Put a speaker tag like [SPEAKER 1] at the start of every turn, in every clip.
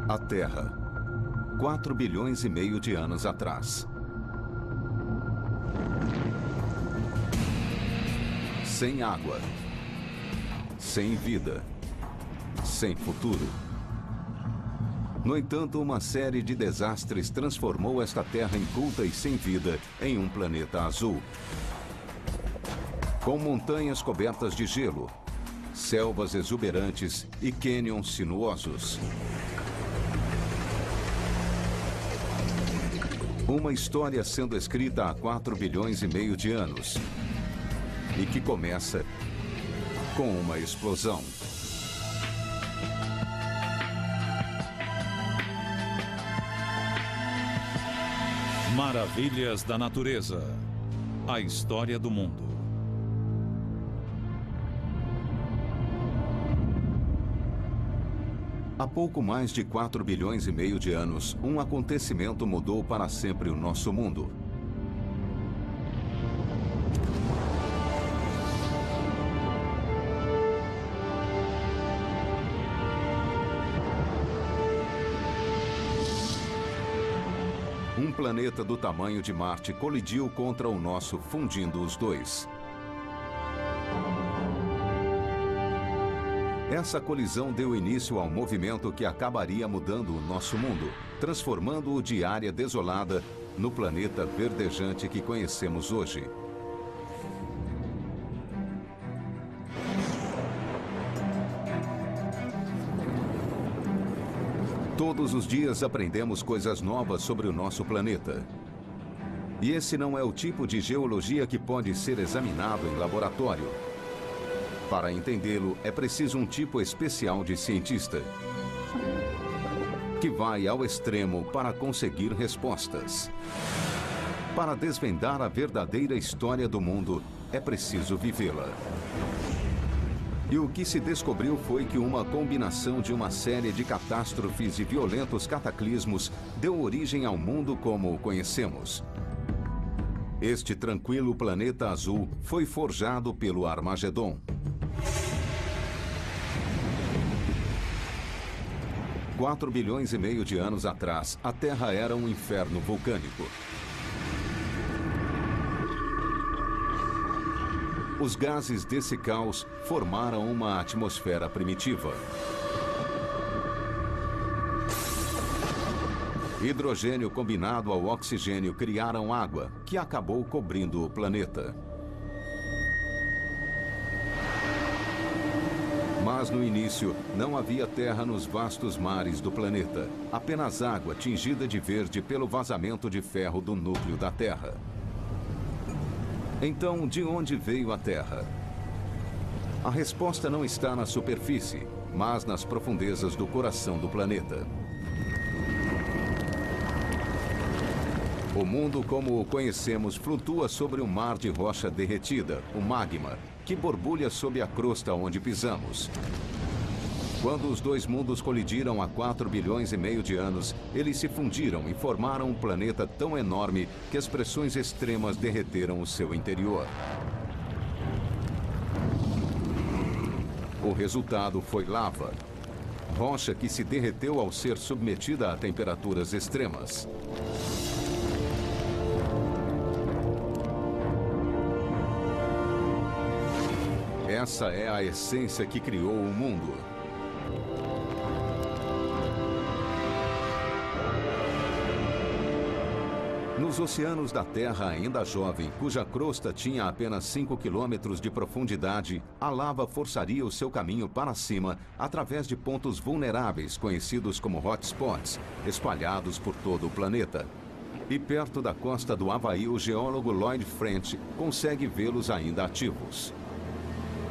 [SPEAKER 1] A Terra, 4 bilhões e meio de anos atrás. Sem água, sem vida, sem futuro. No entanto, uma série de desastres transformou esta Terra inculta e sem vida em um planeta azul. Com montanhas cobertas de gelo, selvas exuberantes e cânions sinuosos. Uma história sendo escrita há 4 bilhões e meio de anos. E que começa com uma explosão.
[SPEAKER 2] Maravilhas da natureza. A história do mundo.
[SPEAKER 1] Há pouco mais de 4 bilhões e meio de anos, um acontecimento mudou para sempre o nosso mundo. Um planeta do tamanho de Marte colidiu contra o nosso, fundindo os dois. Essa colisão deu início ao movimento que acabaria mudando o nosso mundo, transformando-o de área desolada no planeta verdejante que conhecemos hoje. Todos os dias aprendemos coisas novas sobre o nosso planeta. E esse não é o tipo de geologia que pode ser examinado em laboratório. Para entendê-lo, é preciso um tipo especial de cientista, que vai ao extremo para conseguir respostas. Para desvendar a verdadeira história do mundo, é preciso vivê-la. E o que se descobriu foi que uma combinação de uma série de catástrofes e violentos cataclismos deu origem ao mundo como o conhecemos. Este tranquilo planeta azul foi forjado pelo Armagedon. 4 bilhões e meio de anos atrás, a Terra era um inferno vulcânico. Os gases desse caos formaram uma atmosfera primitiva. Hidrogênio combinado ao oxigênio criaram água, que acabou cobrindo o planeta. Mas no início, não havia terra nos vastos mares do planeta. Apenas água tingida de verde pelo vazamento de ferro do núcleo da Terra. Então, de onde veio a Terra? A resposta não está na superfície, mas nas profundezas do coração do planeta. O mundo como o conhecemos flutua sobre um mar de rocha derretida, o magma, que borbulha sob a crosta onde pisamos. Quando os dois mundos colidiram há 4 bilhões e meio de anos, eles se fundiram e formaram um planeta tão enorme que as pressões extremas derreteram o seu interior. O resultado foi lava, rocha que se derreteu ao ser submetida a temperaturas extremas. Essa é a essência que criou o mundo. Nos oceanos da Terra ainda jovem, cuja crosta tinha apenas 5 quilômetros de profundidade, a lava forçaria o seu caminho para cima através de pontos vulneráveis conhecidos como hotspots, espalhados por todo o planeta. E perto da costa do Havaí, o geólogo Lloyd French consegue vê-los ainda ativos.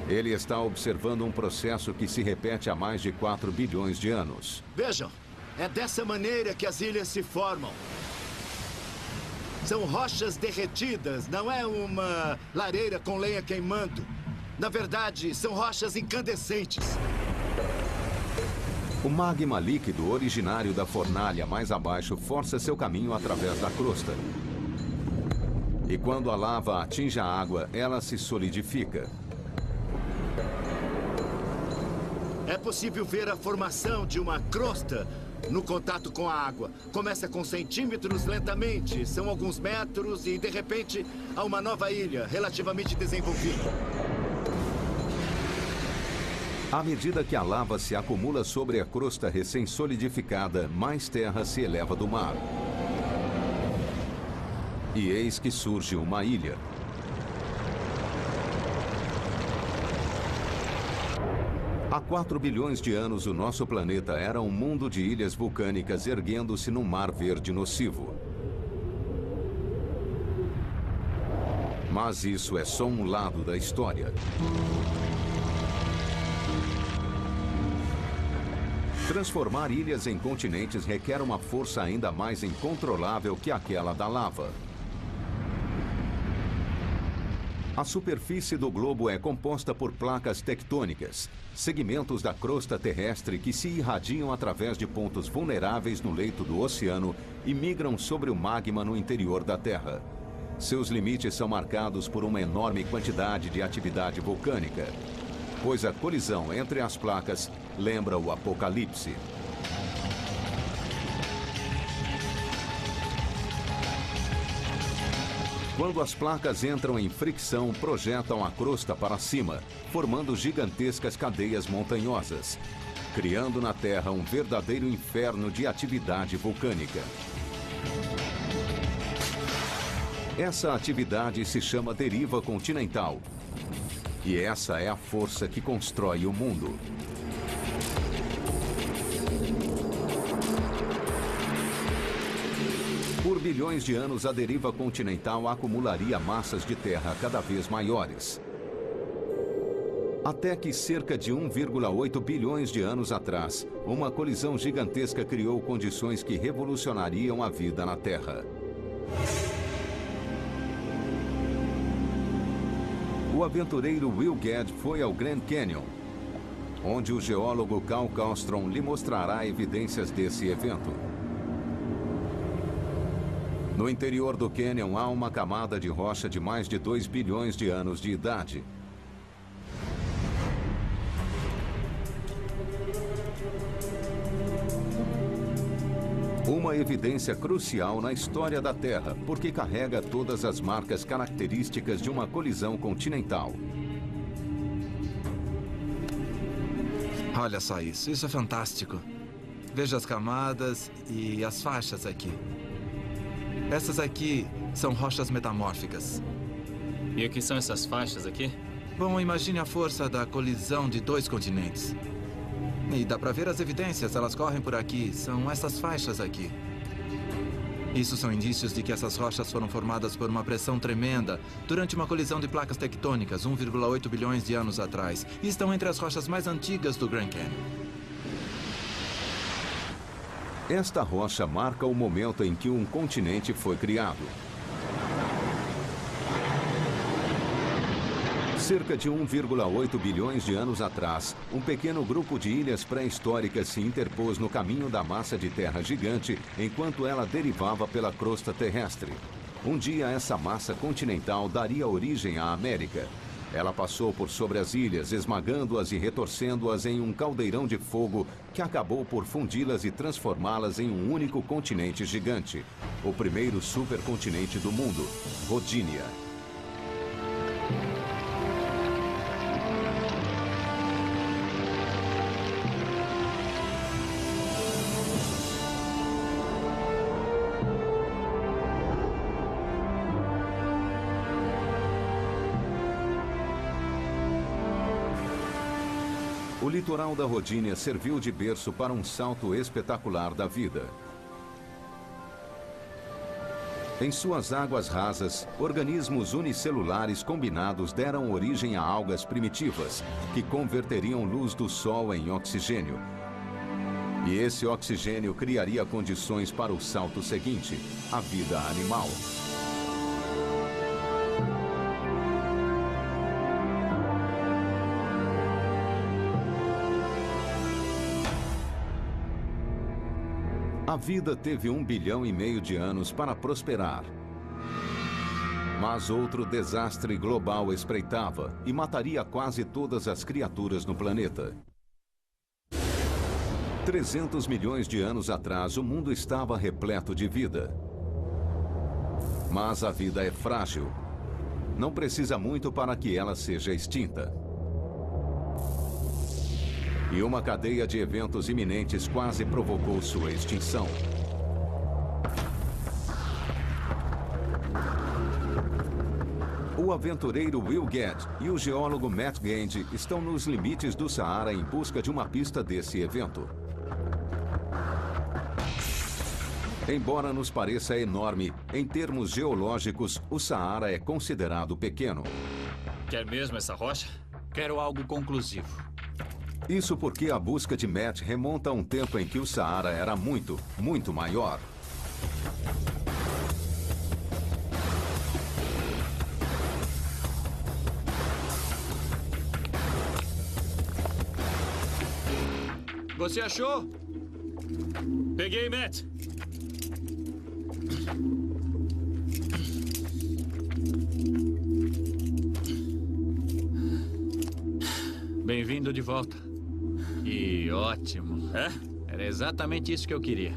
[SPEAKER 1] Ele está observando um processo que se repete há mais de 4 bilhões de anos.
[SPEAKER 3] Vejam, é dessa maneira que as ilhas se formam. São rochas derretidas, não é uma lareira com lenha queimando. Na verdade, são rochas incandescentes.
[SPEAKER 1] O magma líquido originário da fornalha mais abaixo força seu caminho através da crosta. E quando a lava atinge a água, ela se solidifica.
[SPEAKER 3] É possível ver a formação de uma crosta no contato com a água. Começa com centímetros lentamente, são alguns metros e, de repente, há uma nova ilha relativamente desenvolvida.
[SPEAKER 1] À medida que a lava se acumula sobre a crosta recém-solidificada, mais terra se eleva do mar. E eis que surge uma ilha. Há 4 bilhões de anos, o nosso planeta era um mundo de ilhas vulcânicas erguendo-se num mar verde nocivo. Mas isso é só um lado da história. Transformar ilhas em continentes requer uma força ainda mais incontrolável que aquela da lava. A superfície do globo é composta por placas tectônicas, segmentos da crosta terrestre que se irradiam através de pontos vulneráveis no leito do oceano e migram sobre o magma no interior da Terra. Seus limites são marcados por uma enorme quantidade de atividade vulcânica, pois a colisão entre as placas lembra o apocalipse. Quando as placas entram em fricção, projetam a crosta para cima, formando gigantescas cadeias montanhosas, criando na Terra um verdadeiro inferno de atividade vulcânica. Essa atividade se chama deriva continental. E essa é a força que constrói o mundo. Por bilhões de anos, a deriva continental acumularia massas de terra cada vez maiores. Até que cerca de 1,8 bilhões de anos atrás, uma colisão gigantesca criou condições que revolucionariam a vida na Terra. O aventureiro Will Gadd foi ao Grand Canyon, onde o geólogo Carl Carlstrom lhe mostrará evidências desse evento. No interior do cânion há uma camada de rocha de mais de 2 bilhões de anos de idade. Uma evidência crucial na história da Terra, porque carrega todas as marcas características de uma colisão continental.
[SPEAKER 4] Olha só isso, isso é fantástico. Veja as camadas e as faixas aqui. Essas aqui são rochas metamórficas.
[SPEAKER 5] E o que são essas faixas aqui?
[SPEAKER 4] Bom, imagine a força da colisão de 2 continentes. E dá para ver as evidências, elas correm por aqui. São essas faixas aqui. Isso são indícios de que essas rochas foram formadas por uma pressão tremenda durante uma colisão de placas tectônicas 1,8 bilhões de anos atrás. E estão entre as rochas mais antigas do Grand Canyon.
[SPEAKER 1] Esta rocha marca o momento em que um continente foi criado. Cerca de 1,8 bilhões de anos atrás, um pequeno grupo de ilhas pré-históricas se interpôs no caminho da massa de terra gigante enquanto ela derivava pela crosta terrestre. Um dia, essa massa continental daria origem à América. Ela passou por sobre as ilhas, esmagando-as e retorcendo-as em um caldeirão de fogo que acabou por fundi-las e transformá-las em um único continente gigante. O primeiro supercontinente do mundo, Rodínia. O litoral da Rodínia serviu de berço para um salto espetacular da vida. Em suas águas rasas, organismos unicelulares combinados deram origem a algas primitivas, que converteriam luz do sol em oxigênio. E esse oxigênio criaria condições para o salto seguinte, a vida animal. A vida teve 1,5 bilhão de anos para prosperar. Mas outro desastre global espreitava e mataria quase todas as criaturas no planeta. 300 milhões de anos atrás, o mundo estava repleto de vida. Mas a vida é frágil. Não precisa muito para que ela seja extinta. E uma cadeia de eventos iminentes quase provocou sua extinção. O aventureiro Will Gadd e o geólogo Matt Gand estão nos limites do Saara em busca de uma pista desse evento. Embora nos pareça enorme, em termos geológicos, o Saara é considerado pequeno.
[SPEAKER 5] Quer mesmo essa rocha?
[SPEAKER 6] Quero algo conclusivo.
[SPEAKER 1] Isso porque a busca de Matt remonta a um tempo em que o Saara era muito, muito maior.
[SPEAKER 6] Você achou?
[SPEAKER 5] Peguei, Matt.
[SPEAKER 6] Bem-vindo de volta. Que ótimo.
[SPEAKER 5] É?
[SPEAKER 6] Era exatamente isso que eu queria.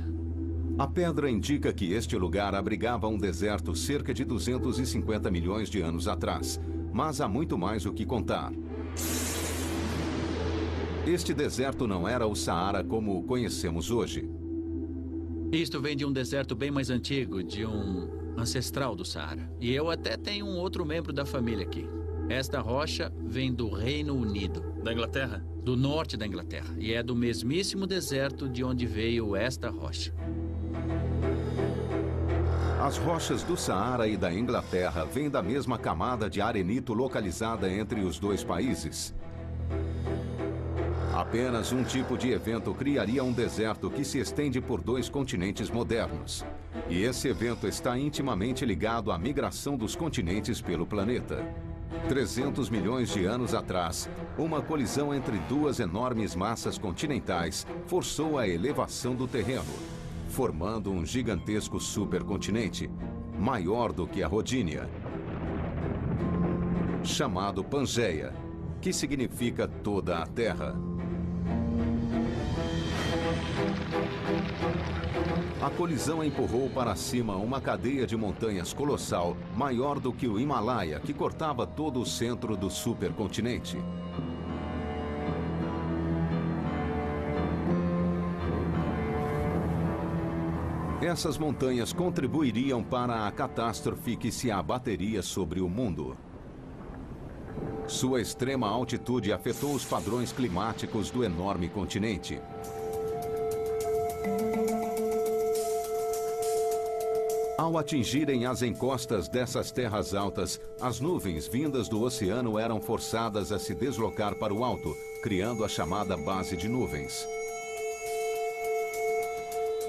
[SPEAKER 1] A pedra indica que este lugar abrigava um deserto cerca de 250 milhões de anos atrás. Mas há muito mais o que contar. Este deserto não era o Saara como o conhecemos hoje.
[SPEAKER 6] Isto vem de um deserto bem mais antigo, de um ancestral do Saara. E eu até tenho um outro membro da família aqui. Esta rocha vem do Reino Unido.
[SPEAKER 5] Da Inglaterra?
[SPEAKER 6] Do norte da Inglaterra. E é do mesmíssimo deserto de onde veio esta rocha.
[SPEAKER 1] As rochas do Saara e da Inglaterra vêm da mesma camada de arenito localizada entre os dois países. Apenas um tipo de evento criaria um deserto que se estende por dois continentes modernos. E esse evento está intimamente ligado à migração dos continentes pelo planeta. 300 milhões de anos atrás, uma colisão entre duas enormes massas continentais forçou a elevação do terreno, formando um gigantesco supercontinente, maior do que a Rodínia, chamado Pangeia, que significa toda a Terra. A colisão empurrou para cima uma cadeia de montanhas colossal, maior do que o Himalaia, que cortava todo o centro do supercontinente. Essas montanhas contribuiriam para a catástrofe que se abateria sobre o mundo. Sua extrema altitude afetou os padrões climáticos do enorme continente. Ao atingirem as encostas dessas terras altas, as nuvens vindas do oceano eram forçadas a se deslocar para o alto, criando a chamada base de nuvens.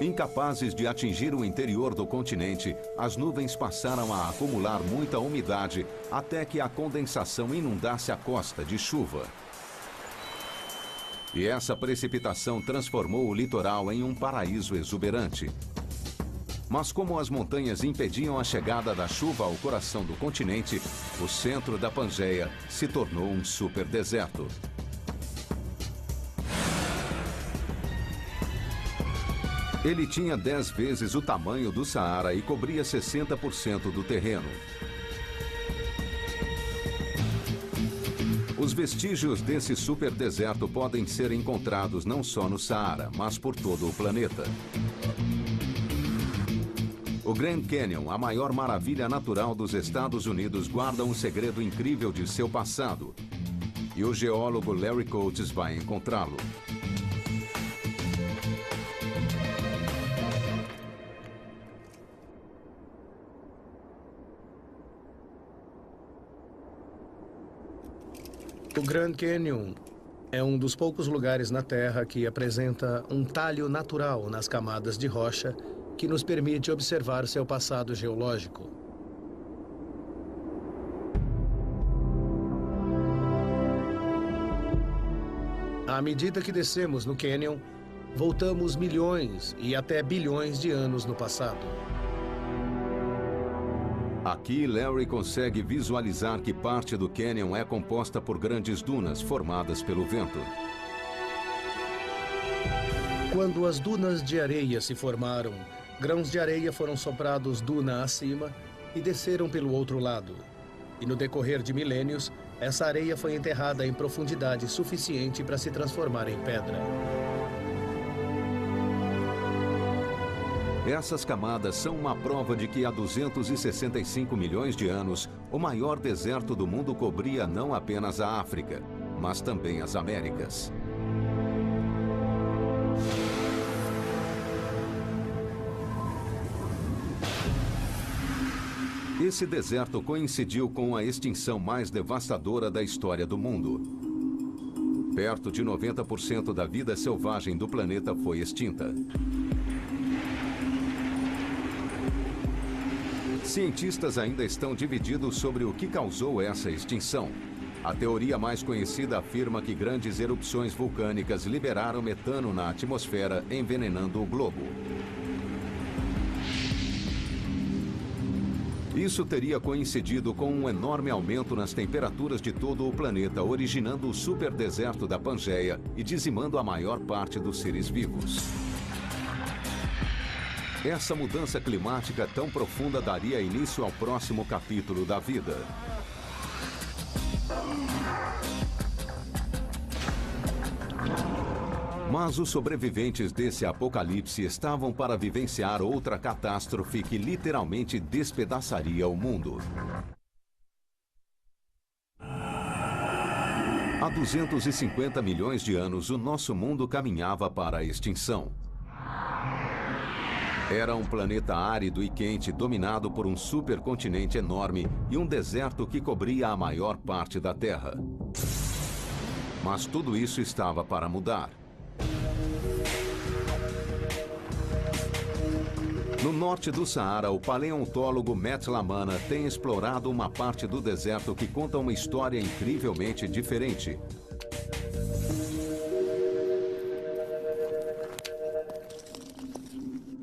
[SPEAKER 1] Incapazes de atingir o interior do continente, as nuvens passaram a acumular muita umidade até que a condensação inundasse a costa de chuva. E essa precipitação transformou o litoral em um paraíso exuberante. Mas como as montanhas impediam a chegada da chuva ao coração do continente, o centro da Pangeia se tornou um superdeserto. Ele tinha 10 vezes o tamanho do Saara e cobria 60% do terreno. Os vestígios desse superdeserto podem ser encontrados não só no Saara, mas por todo o planeta. O Grand Canyon, a maior maravilha natural dos Estados Unidos, guarda um segredo incrível de seu passado. E o geólogo Larry Coates vai encontrá-lo.
[SPEAKER 7] O Grand Canyon é um dos poucos lugares na Terra que apresenta um talho natural nas camadas de rocha que nos permite observar seu passado geológico. À medida que descemos no Canyon, voltamos milhões e até bilhões de anos no passado.
[SPEAKER 1] Aqui, Larry consegue visualizar que parte do Canyon é composta por grandes dunas formadas pelo vento.
[SPEAKER 7] Quando as dunas de areia se formaram, grãos de areia foram soprados duna acima e desceram pelo outro lado. E no decorrer de milênios, essa areia foi enterrada em profundidade suficiente para se transformar em pedra.
[SPEAKER 1] Essas camadas são uma prova de que há 265 milhões de anos, o maior deserto do mundo cobria não apenas a África, mas também as Américas. Esse deserto coincidiu com a extinção mais devastadora da história do mundo. Perto de 90% da vida selvagem do planeta foi extinta. Cientistas ainda estão divididos sobre o que causou essa extinção. A teoria mais conhecida afirma que grandes erupções vulcânicas liberaram metano na atmosfera, envenenando o globo. Isso teria coincidido com um enorme aumento nas temperaturas de todo o planeta, originando o superdeserto da Pangeia e dizimando a maior parte dos seres vivos. Essa mudança climática tão profunda daria início ao próximo capítulo da vida. Mas os sobreviventes desse apocalipse estavam para vivenciar outra catástrofe que literalmente despedaçaria o mundo. Há 250 milhões de anos, o nosso mundo caminhava para a extinção. Era um planeta árido e quente, dominado por um supercontinente enorme e um deserto que cobria a maior parte da Terra. Mas tudo isso estava para mudar. No norte do Saara, o paleontólogo Matt Lamana tem explorado uma parte do deserto que conta uma história incrivelmente diferente.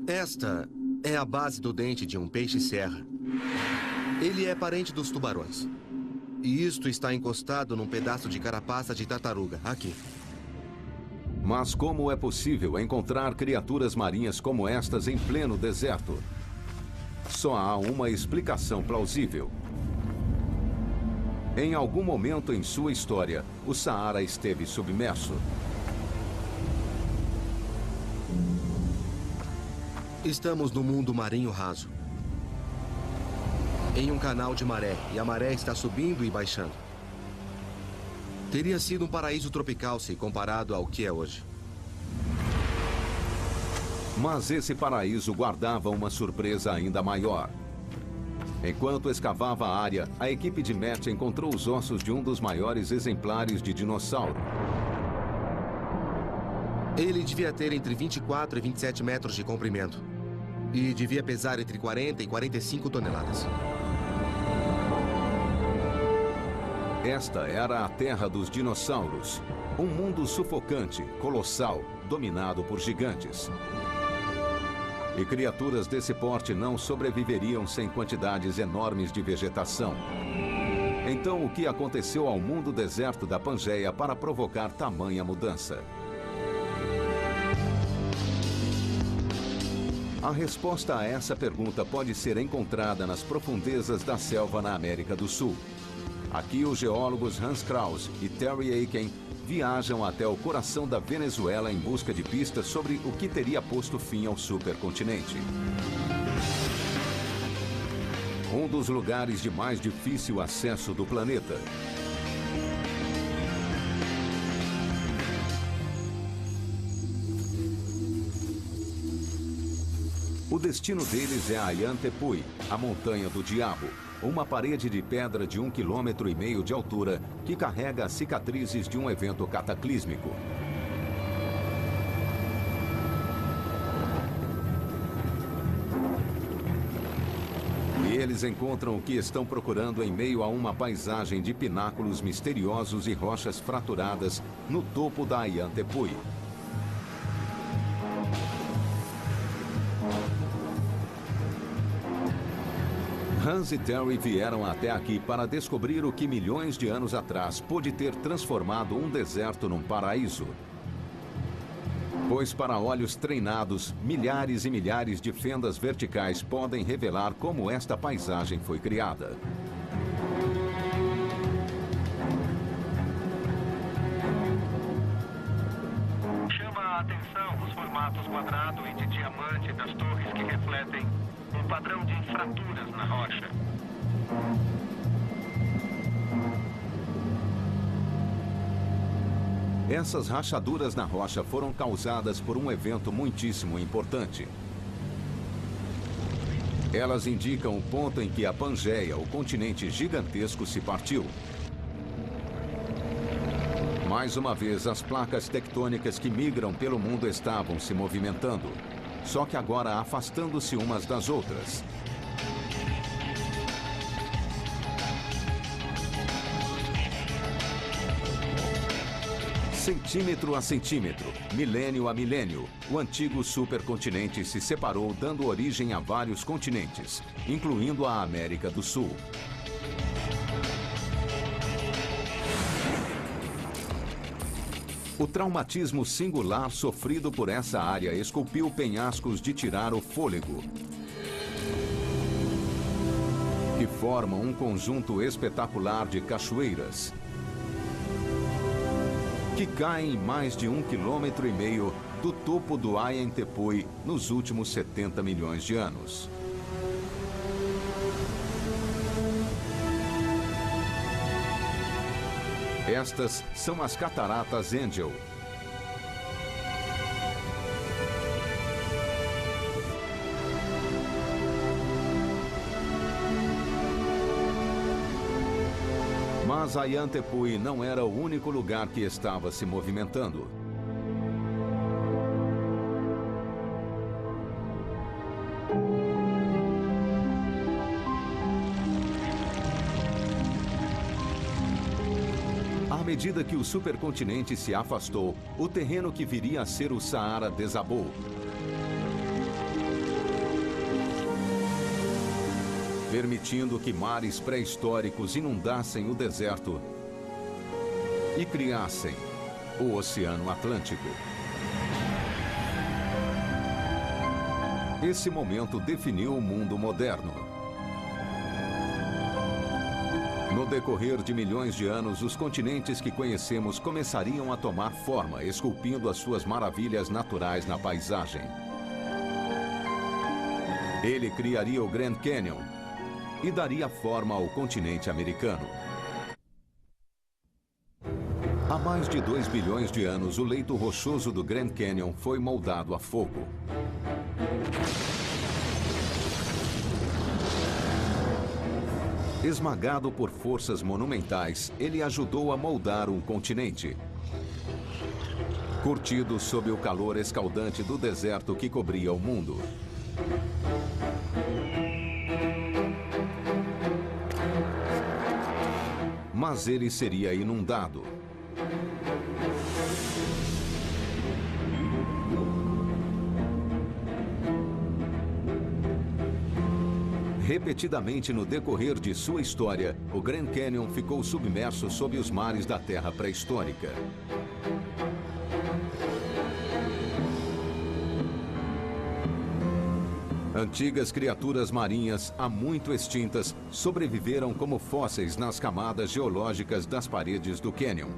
[SPEAKER 8] Esta é a base do dente de um peixe-serra. Ele é parente dos tubarões. E isto está encostado num pedaço de carapaça de tartaruga, aqui.
[SPEAKER 1] Mas como é possível encontrar criaturas marinhas como estas em pleno deserto? Só há uma explicação plausível. Em algum momento em sua história, o Saara esteve submerso.
[SPEAKER 8] Estamos no mundo marinho raso. Em um canal de maré, e a maré está subindo e baixando. Teria sido um paraíso tropical se comparado ao que é hoje.
[SPEAKER 1] Mas esse paraíso guardava uma surpresa ainda maior. Enquanto escavava a área, a equipe de Matt encontrou os ossos de um dos maiores exemplares de dinossauro.
[SPEAKER 8] Ele devia ter entre 24 e 27 metros de comprimento. E devia pesar entre 40 e 45 toneladas.
[SPEAKER 1] Esta era a terra dos dinossauros. Um mundo sufocante, colossal, dominado por gigantes. E criaturas desse porte não sobreviveriam sem quantidades enormes de vegetação. Então, o que aconteceu ao mundo deserto da Pangeia para provocar tamanha mudança? A resposta a essa pergunta pode ser encontrada nas profundezas da selva na América do Sul. Aqui, os geólogos Hans Kraus e Terry Aiken viajam até o coração da Venezuela em busca de pistas sobre o que teria posto fim ao supercontinente. Um dos lugares de mais difícil acesso do planeta. O destino deles é Ayantepui, a Montanha do Diabo, uma parede de pedra de 1,5 km de altura que carrega as cicatrizes de um evento cataclísmico. E eles encontram o que estão procurando em meio a uma paisagem de pináculos misteriosos e rochas fraturadas no topo da Ayantepui. Hans e Terry vieram até aqui para descobrir o que milhões de anos atrás pôde ter transformado um deserto num paraíso. Pois para olhos treinados, milhares e milhares de fendas verticais podem revelar como esta paisagem foi criada.
[SPEAKER 9] Chama a atenção os formatos quadrado e de diamante das torres que refletem um padrão de fraturas na rocha.
[SPEAKER 1] Essas rachaduras na rocha foram causadas por um evento muitíssimo importante. Elas indicam o ponto em que a Pangeia, o continente gigantesco, se partiu. Mais uma vez, as placas tectônicas que migram pelo mundo estavam se movimentando, só que agora afastando-se umas das outras. Centímetro a centímetro, milênio a milênio, o antigo supercontinente se separou, dando origem a vários continentes, incluindo a América do Sul. O traumatismo singular sofrido por essa área esculpiu penhascos de tirar o fôlego, que formam um conjunto espetacular de cachoeiras, que caem mais de 1,5 km do topo do Ayantepui nos últimos 70 milhões de anos. Estas são as Cataratas Angel. Mas Ayantepui não era o único lugar que estava se movimentando. À medida que o supercontinente se afastou, o terreno que viria a ser o Saara desabou. Permitindo que mares pré-históricos inundassem o deserto e criassem o Oceano Atlântico. Esse momento definiu o mundo moderno. No decorrer de milhões de anos, os continentes que conhecemos começariam a tomar forma, esculpindo as suas maravilhas naturais na paisagem. Ele criaria o Grand Canyon e daria forma ao continente americano. Há mais de 2 bilhões de anos, o leito rochoso do Grand Canyon foi moldado a fogo. Esmagado por forças monumentais, ele ajudou a moldar um continente. Curtido sob o calor escaldante do deserto que cobria o mundo. Mas ele seria inundado. Repetidamente no decorrer de sua história, o Grand Canyon ficou submerso sob os mares da Terra pré-histórica. Antigas criaturas marinhas, há muito extintas, sobreviveram como fósseis nas camadas geológicas das paredes do cânion,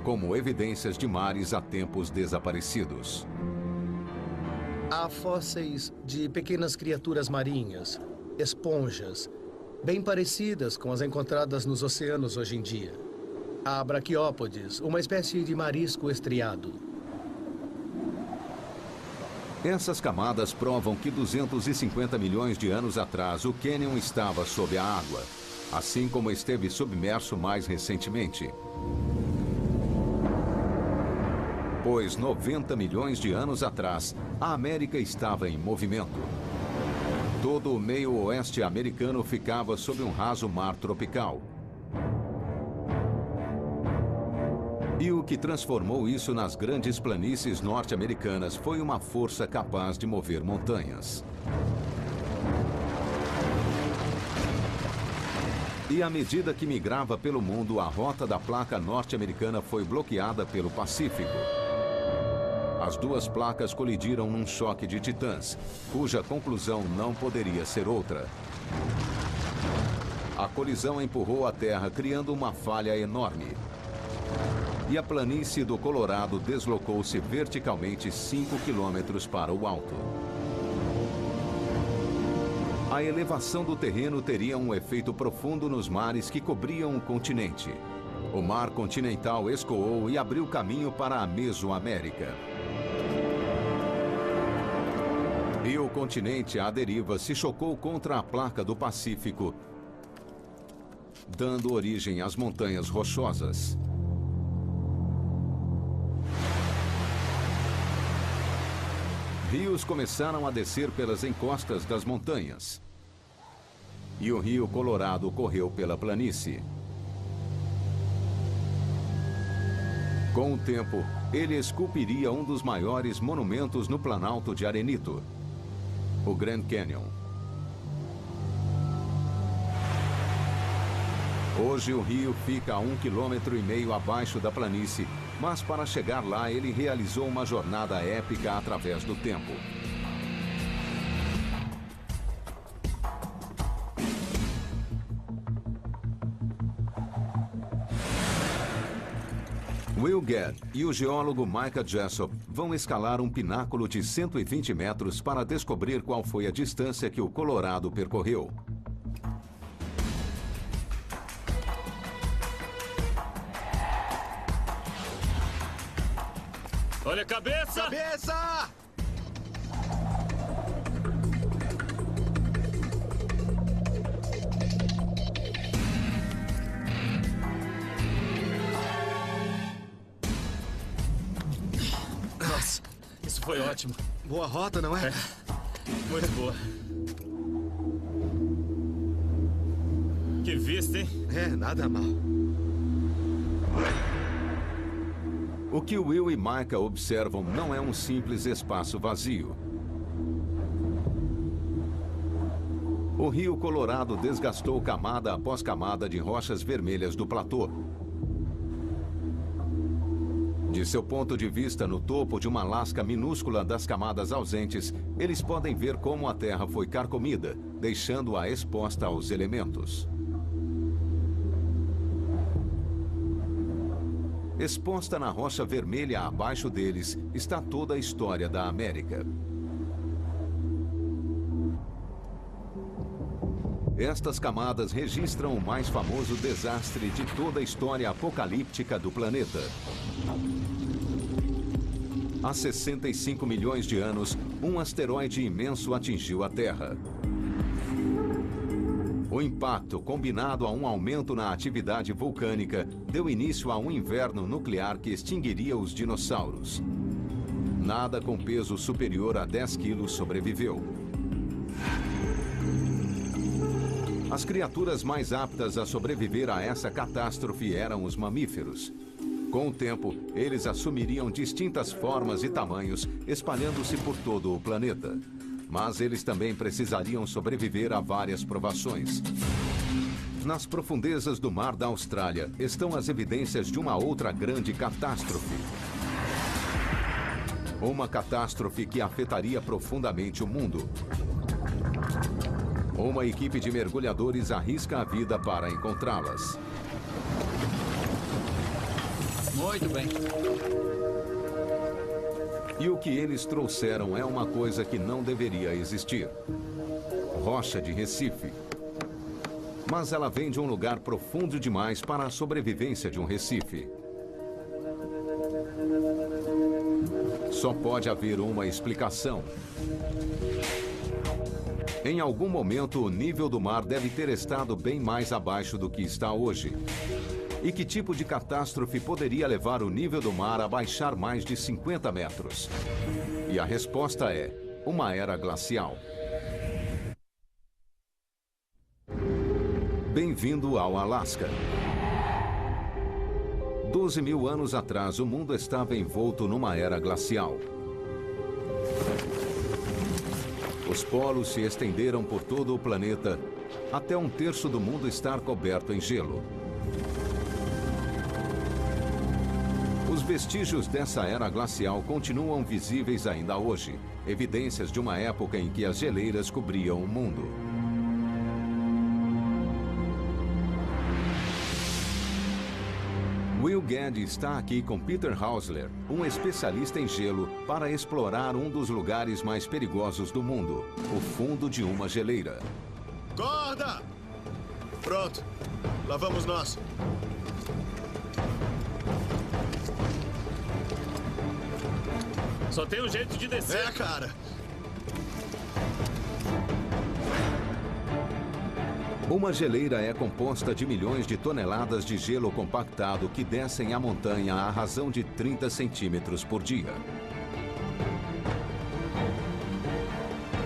[SPEAKER 1] como evidências de mares há tempos desaparecidos.
[SPEAKER 7] Há fósseis de pequenas criaturas marinhas, esponjas, bem parecidas com as encontradas nos oceanos hoje em dia. Há braquiópodes, uma espécie de marisco estriado.
[SPEAKER 1] Essas camadas provam que 250 milhões de anos atrás o cânion estava sob a água, assim como esteve submerso mais recentemente. Pois 90 milhões de anos atrás, a América estava em movimento. Todo o meio oeste americano ficava sob um raso mar tropical. E o que transformou isso nas grandes planícies norte-americanas foi uma força capaz de mover montanhas. E à medida que migrava pelo mundo, a rota da placa norte-americana foi bloqueada pelo Pacífico. as duas placas colidiram num choque de titãs, cuja conclusão não poderia ser outra. A colisão empurrou a Terra, criando uma falha enorme. E a planície do Colorado deslocou-se verticalmente 5 quilômetros para o alto. A elevação do terreno teria um efeito profundo nos mares que cobriam o continente. O mar continental escoou e abriu caminho para a Mesoamérica. E o continente à deriva se chocou contra a placa do Pacífico, dando origem às montanhas rochosas. Rios começaram a descer pelas encostas das montanhas. E o rio Colorado correu pela planície. Com o tempo, ele esculpiria um dos maiores monumentos no Planalto de Arenito, o Grand Canyon. Hoje o rio fica a 1,5 km abaixo da planície, mas para chegar lá ele realizou uma jornada épica através do tempo. Will Gadd e o geólogo Micah Jessop vão escalar um pináculo de 120 metros para descobrir qual foi a distância que o Colorado percorreu.
[SPEAKER 5] Olha a cabeça!
[SPEAKER 8] Cabeça!
[SPEAKER 5] Nossa, isso foi ótimo.
[SPEAKER 8] Boa rota, não é?
[SPEAKER 5] Muito boa. Que vista, hein?
[SPEAKER 8] É, nada mal.
[SPEAKER 1] O que Will e Micah observam não é um simples espaço vazio. O rio Colorado desgastou camada após camada de rochas vermelhas do platô. De seu ponto de vista, no topo de uma lasca minúscula das camadas ausentes, eles podem ver como a Terra foi carcomida, deixando-a exposta aos elementos. Exposta na rocha vermelha abaixo deles está toda a história da América. Estas camadas registram o mais famoso desastre de toda a história apocalíptica do planeta. Há 65 milhões de anos, um asteroide imenso atingiu a Terra. O impacto, combinado a um aumento na atividade vulcânica, deu início a um inverno nuclear que extinguiria os dinossauros. Nada com peso superior a 10 quilos sobreviveu. As criaturas mais aptas a sobreviver a essa catástrofe eram os mamíferos. Com o tempo, eles assumiriam distintas formas e tamanhos, espalhando-se por todo o planeta. Mas eles também precisariam sobreviver a várias provações. Nas profundezas do mar da Austrália estão as evidências de uma outra grande catástrofe. Uma catástrofe que afetaria profundamente o mundo. Uma equipe de mergulhadores arrisca a vida para encontrá-las.
[SPEAKER 6] Muito bem.
[SPEAKER 1] E o que eles trouxeram é uma coisa que não deveria existir. Rocha de Recife. Mas ela vem de um lugar profundo demais para a sobrevivência de um Recife. Só pode haver uma explicação. Em algum momento, o nível do mar deve ter estado bem mais abaixo do que está hoje. E que tipo de catástrofe poderia levar o nível do mar a baixar mais de 50 metros? E a resposta é uma era glacial. Bem-vindo ao Alasca. 12 mil anos atrás, o mundo estava envolto numa era glacial. Os polos se estenderam por todo o planeta, até 1/3 do mundo estar coberto em gelo. Os vestígios dessa era glacial continuam visíveis ainda hoje, evidências de uma época em que as geleiras cobriam o mundo. Will Gadd está aqui com Peter Hausler, um especialista em gelo, para explorar um dos lugares mais perigosos do mundo, o fundo de uma geleira.
[SPEAKER 3] Corda! Pronto. Lá vamos nós.
[SPEAKER 5] Só tem um jeito de descer.
[SPEAKER 3] É, cara.
[SPEAKER 1] Uma geleira é composta de milhões de toneladas de gelo compactado que descem a montanha à razão de 30 centímetros por dia.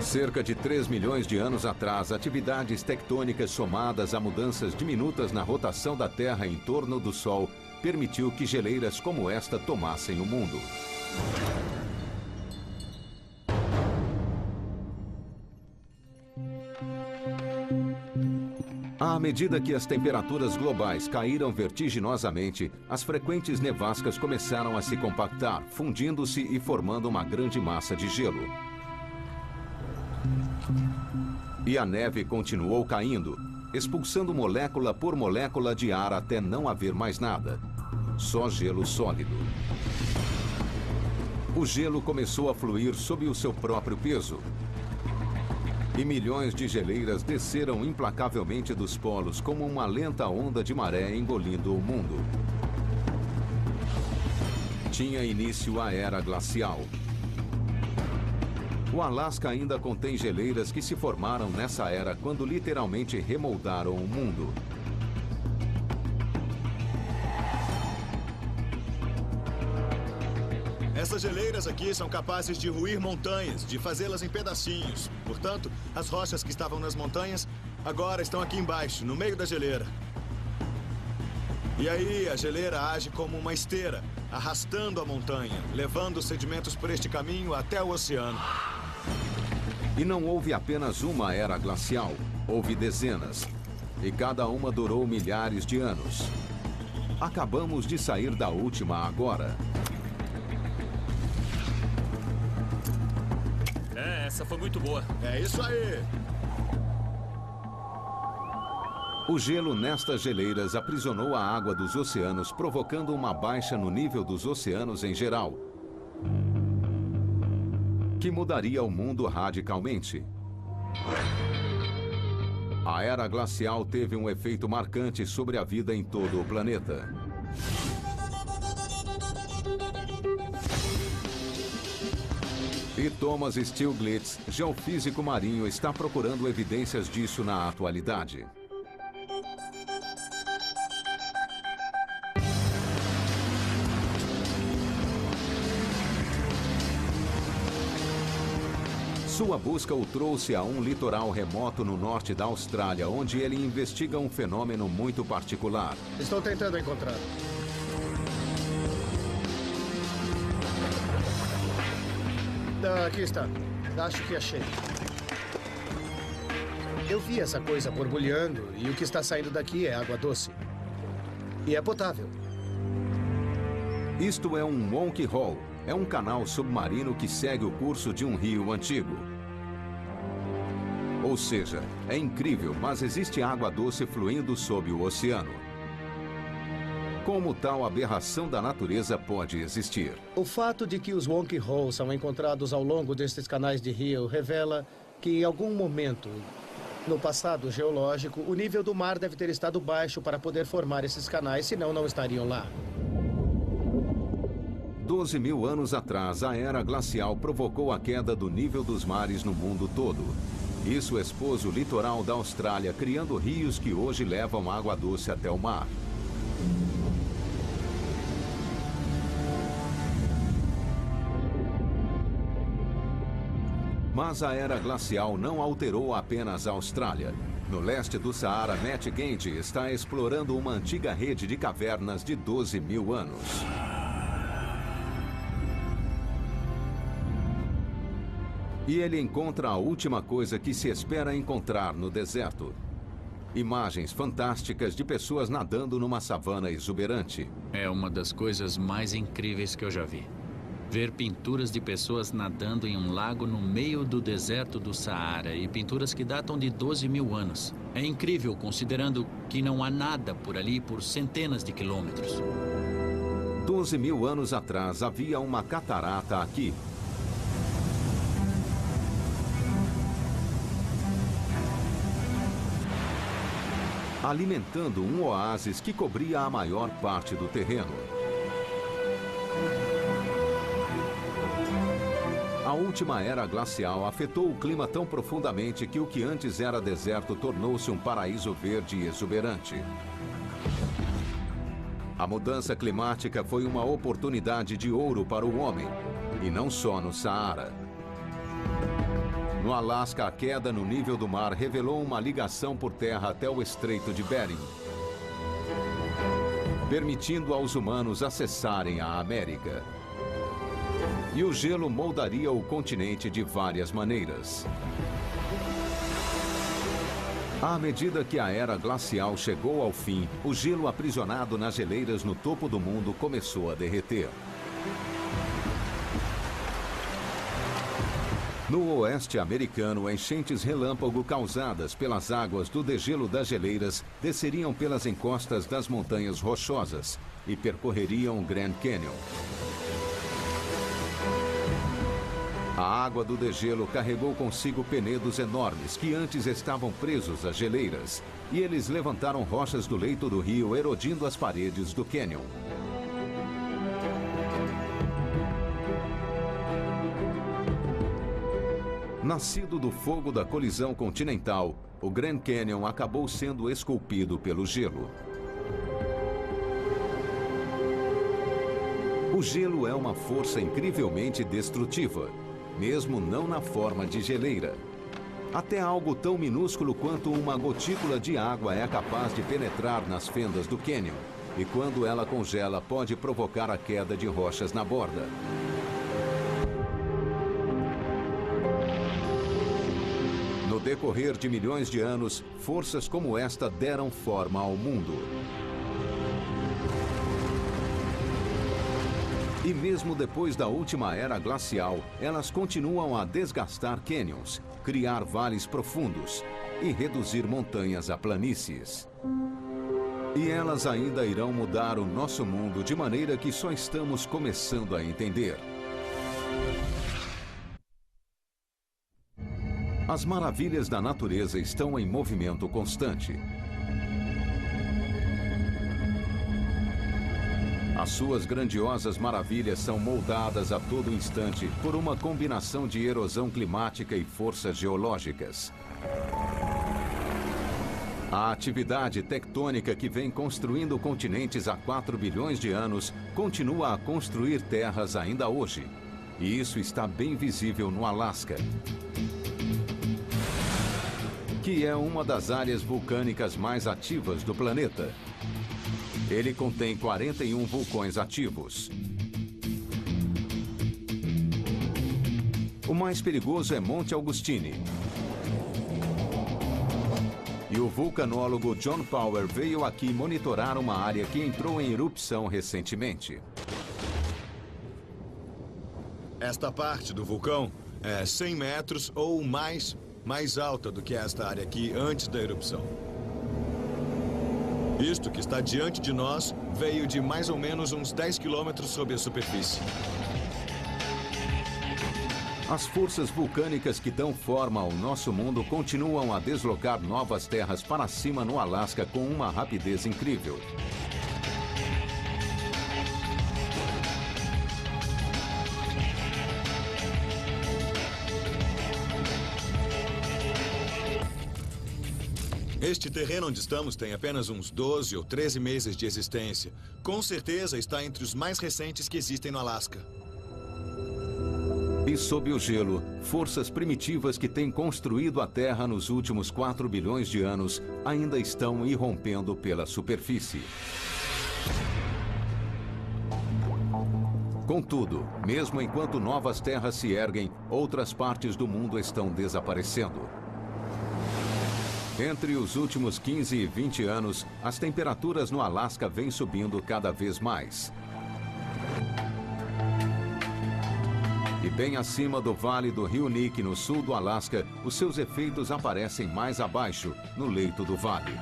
[SPEAKER 1] Cerca de 3 milhões de anos atrás, atividades tectônicas somadas a mudanças diminutas na rotação da Terra em torno do Sol permitiu que geleiras como esta tomassem o mundo. À medida que as temperaturas globais caíram vertiginosamente, as frequentes nevascas começaram a se compactar, fundindo-se e formando uma grande massa de gelo. E a neve continuou caindo, expulsando molécula por molécula de ar até não haver mais nada. Só gelo sólido. O gelo começou a fluir sob o seu próprio peso. E milhões de geleiras desceram implacavelmente dos polos como uma lenta onda de maré engolindo o mundo. Tinha início a Era Glacial. O Alasca ainda contém geleiras que se formaram nessa era quando literalmente remoldaram o mundo.
[SPEAKER 3] Essas geleiras aqui são capazes de ruir montanhas, de fazê-las em pedacinhos. Portanto, as rochas que estavam nas montanhas agora estão aqui embaixo, no meio da geleira. E aí a geleira age como uma esteira, arrastando a montanha, levando os sedimentos por este caminho até o oceano.
[SPEAKER 1] E não houve apenas uma era glacial, houve dezenas. E cada uma durou milhares de anos. Acabamos de sair da última agora.
[SPEAKER 5] Essa foi muito boa.
[SPEAKER 3] É isso aí!
[SPEAKER 1] O gelo nestas geleiras aprisionou a água dos oceanos, provocando uma baixa no nível dos oceanos em geral, que mudaria o mundo radicalmente. A era glacial teve um efeito marcante sobre a vida em todo o planeta. E Thomas Stiglitz, geofísico marinho, está procurando evidências disso na atualidade. Sua busca o trouxe a um litoral remoto no norte da Austrália, onde ele investiga um fenômeno muito particular.
[SPEAKER 7] Estou tentando encontrar. Aqui está. Acho que achei. Eu vi essa coisa borbulhando e o que está saindo daqui é água doce. E é potável.
[SPEAKER 1] Isto é um Monkey Hole. É um canal submarino que segue o curso de um rio antigo. Ou seja, é incrível, mas existe água doce fluindo sob o oceano. Como tal aberração da natureza pode existir?
[SPEAKER 7] O fato de que os Monkey Holes são encontrados ao longo destes canais de rio revela que em algum momento, no passado geológico, o nível do mar deve ter estado baixo para poder formar esses canais, senão não estariam lá.
[SPEAKER 1] 12 mil anos atrás, a era glacial provocou a queda do nível dos mares no mundo todo. Isso expôs o litoral da Austrália, criando rios que hoje levam água doce até o mar. Mas a era glacial não alterou apenas a Austrália. No leste do Saara, Matt Gandy está explorando uma antiga rede de cavernas de 12 mil anos. E ele encontra a última coisa que se espera encontrar no deserto. Imagens fantásticas de pessoas nadando numa savana exuberante.
[SPEAKER 6] É uma das coisas mais incríveis que eu já vi. Ver pinturas de pessoas nadando em um lago no meio do deserto do Saara e pinturas que datam de 12 mil anos. É incrível considerando que não há nada por ali por centenas de quilômetros.
[SPEAKER 1] 12 mil anos atrás havia uma catarata aqui. Alimentando um oásis que cobria a maior parte do terreno. A última era glacial afetou o clima tão profundamente que o que antes era deserto tornou-se um paraíso verde e exuberante. A mudança climática foi uma oportunidade de ouro para o homem, e não só no Saara. No Alasca, a queda no nível do mar revelou uma ligação por terra até o Estreito de Bering, permitindo aos humanos acessarem a América. E o gelo moldaria o continente de várias maneiras. À medida que a era glacial chegou ao fim, o gelo aprisionado nas geleiras no topo do mundo começou a derreter. No oeste americano, enchentes relâmpago causadas pelas águas do degelo das geleiras desceriam pelas encostas das montanhas rochosas e percorreriam o Grand Canyon. A água do degelo carregou consigo penedos enormes que antes estavam presos às geleiras, e eles levantaram rochas do leito do rio, erodindo as paredes do cânion. Nascido do fogo da colisão continental, o Grand Canyon acabou sendo esculpido pelo gelo. O gelo é uma força incrivelmente destrutiva, mesmo não na forma de geleira. Até algo tão minúsculo quanto uma gotícula de água é capaz de penetrar nas fendas do cânion, e quando ela congela, pode provocar a queda de rochas na borda. No decorrer de milhões de anos, forças como esta deram forma ao mundo. E mesmo depois da última era glacial, elas continuam a desgastar cânions, criar vales profundos e reduzir montanhas a planícies. E elas ainda irão mudar o nosso mundo de maneira que só estamos começando a entender. As maravilhas da natureza estão em movimento constante. As suas grandiosas maravilhas são moldadas a todo instante por uma combinação de erosão climática e forças geológicas. A atividade tectônica que vem construindo continentes há 4 bilhões de anos continua a construir terras ainda hoje. E isso está bem visível no Alasca, que é uma das áreas vulcânicas mais ativas do planeta. Ele contém 41 vulcões ativos. O mais perigoso é Monte Augustine. E o vulcanólogo John Power veio aqui monitorar uma área que entrou em erupção recentemente.
[SPEAKER 3] Esta parte do vulcão é 100 metros ou mais alta do que esta área aqui antes da erupção. Isto que está diante de nós veio de mais ou menos uns 10 quilômetros sob a superfície.
[SPEAKER 1] As forças vulcânicas que dão forma ao nosso mundo continuam a deslocar novas terras para cima no Alasca com uma rapidez incrível.
[SPEAKER 3] Este terreno onde estamos tem apenas uns 12 ou 13 meses de existência. Com certeza está entre os mais recentes que existem no Alasca.
[SPEAKER 1] E sob o gelo, forças primitivas que têm construído a Terra nos últimos 4 bilhões de anos ainda estão irrompendo pela superfície. Contudo, mesmo enquanto novas terras se erguem, outras partes do mundo estão desaparecendo. Entre os últimos 15 e 20 anos, as temperaturas no Alasca vêm subindo cada vez mais. E bem acima do vale do Rio Nique, no sul do Alasca, os seus efeitos aparecem mais abaixo, no leito do vale.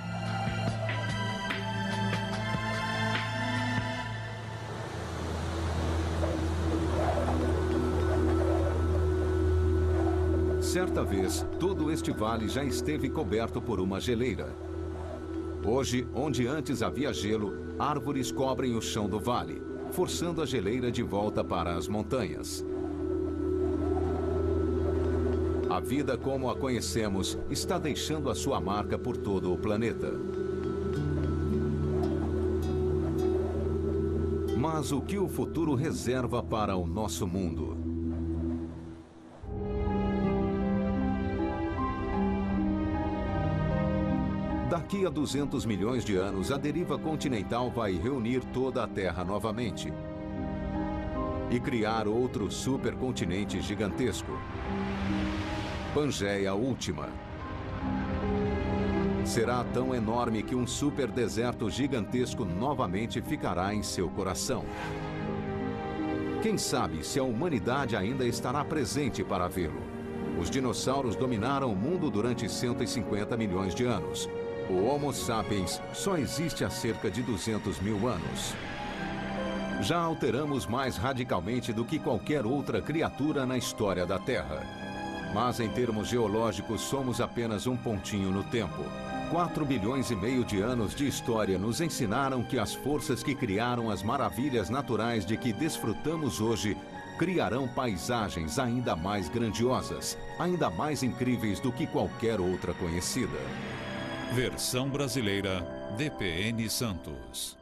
[SPEAKER 1] Certa vez, todo este vale já esteve coberto por uma geleira. Hoje, onde antes havia gelo, árvores cobrem o chão do vale, forçando a geleira de volta para as montanhas. A vida como a conhecemos está deixando a sua marca por todo o planeta. Mas o que o futuro reserva para o nosso mundo? Daqui a 200 milhões de anos, a deriva continental vai reunir toda a Terra novamente e criar outro supercontinente gigantesco. Pangeia Última. Será tão enorme que um superdeserto gigantesco novamente ficará em seu coração. Quem sabe se a humanidade ainda estará presente para vê-lo? Os dinossauros dominaram o mundo durante 150 milhões de anos. O Homo sapiens só existe há cerca de 200 mil anos. Já alteramos mais radicalmente do que qualquer outra criatura na história da Terra. Mas em termos geológicos somos apenas um pontinho no tempo. 4 bilhões e meio de anos de história nos ensinaram que as forças que criaram as maravilhas naturais de que desfrutamos hoje criarão paisagens ainda mais grandiosas, ainda mais incríveis do que qualquer outra conhecida.
[SPEAKER 2] Versão brasileira, DPN Santos.